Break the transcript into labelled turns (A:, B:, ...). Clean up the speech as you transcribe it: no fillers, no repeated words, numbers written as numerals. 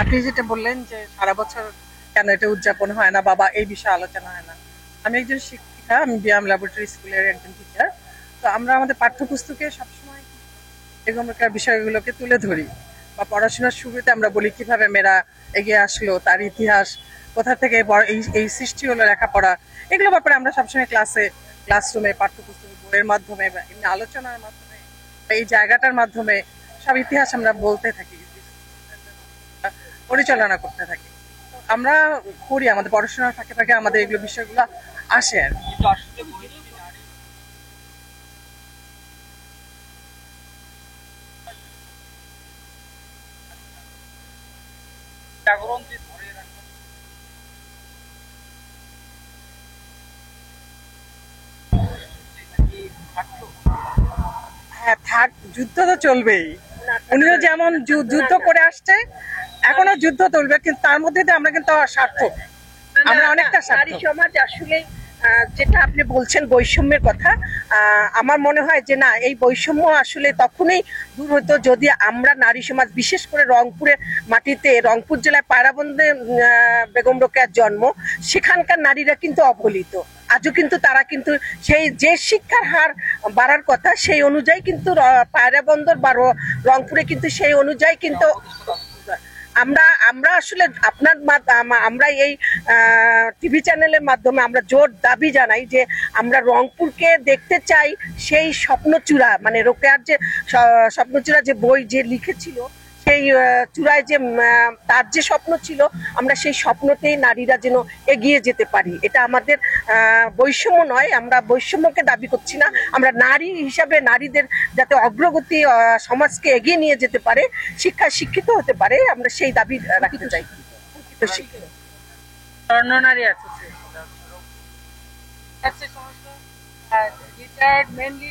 A: আপনি যেটা বললেন যে সারা বছর কেন এটা উদযাপন হয় না, বাবা এই বিষয়ে আলোচনা হয় না। আমি একজন শিক্ষিকা, আমি বিয়াম ল্যাবরেটরি স্কুলের একজন টিচার। তো আমরা আমাদের পাঠ্যপুস্তকে সবসময় এরকমকার বিষয়গুলোকে তুলে ধরি, বা পড়াশোনার শুরুতে আমরা বলি কিভাবে মেয়েরা এগিয়ে আসলো, তার ইতিহাস কোথা থেকে এই সৃষ্টি হলো, লেখাপড়া এগুলো ব্যাপারে আমরা সবসময় ক্লাসরুমে পাঠ্যপুস্তক বইয়ের মাধ্যমে বা এমনি আলোচনার মাধ্যমে বা এই জায়গাটার মাধ্যমে সব ইতিহাস আমরা বলতে থাকি, পরিচালনা করতে থাকি। তো আমরা করি আমাদের পড়াশোনার ফাঁকে ফাঁকে আমাদের এগুলো বিষয়গুলো আসে আর কি। জাগরণ যে ধরে রাখা, হ্যাঁ থাক, যুদ্ধ তো চলবেই। উনিও যেমন যুদ্ধ করে আসছে, এখনো যুদ্ধ চলবে, কিন্তু তার মধ্যে দিয়ে আমরা কিন্তু সার্থক, আমরা অনেকটা
B: নারী
A: সার্থক।
B: সমাজ আসলে যেটা আপনি বলছেন বৈষম্যের কথা, আমার মনে হয় যে না, এই বৈষম্য আসলে তখনই দূর হতো যদি আমরা নারী সমাজ, বিশেষ করে রংপুরের মাটিতে, রংপুর জেলায় পায়রাবন্দে বেগম রোকেয়ার জন্ম, সেখানকার নারীরা কিন্তু অবহেলিত। আজও কিন্তু তারা কিন্তু সেই যে শিক্ষার হার বাড়ার কথা সেই অনুযায়ী কিন্তু পায়রাবন্দর বা রংপুরে কিন্তু সেই অনুযায়ী কিন্তু আমরা আমরা আসলে আমরা এই টিভি চ্যানেলের মাধ্যমে আমরা জোর দাবি জানাই যে আমরা রংপুরকে দেখতে চাই সেই স্বপ্নচূড়া, মানে রোকেয়ার যে স্বপ্নচূড়া যে বই যে লিখেছিল, সেই চূড়ায় যে তার যে স্বপ্ন ছিল, আমরা সেই স্বপ্নতেই নারীরা যেন এগিয়ে যেতে পারি। এটা আমাদের বৈষম্য নয়, আমরা বৈষম্যকে দাবি করছি না, আমরা নারী হিসাবে নারীদের যাতে অগ্রগতি, সমাজকে এগিয়ে নিয়ে যেতে পারে, শিক্ষায় শিক্ষিত হতে পারে, আমরা সেই দাবি রাখতে চাই। শিক্ষিত
A: স্বর্ণনারী অ্যাসোসিয়েশন, রিটায়ার্ড মেনলি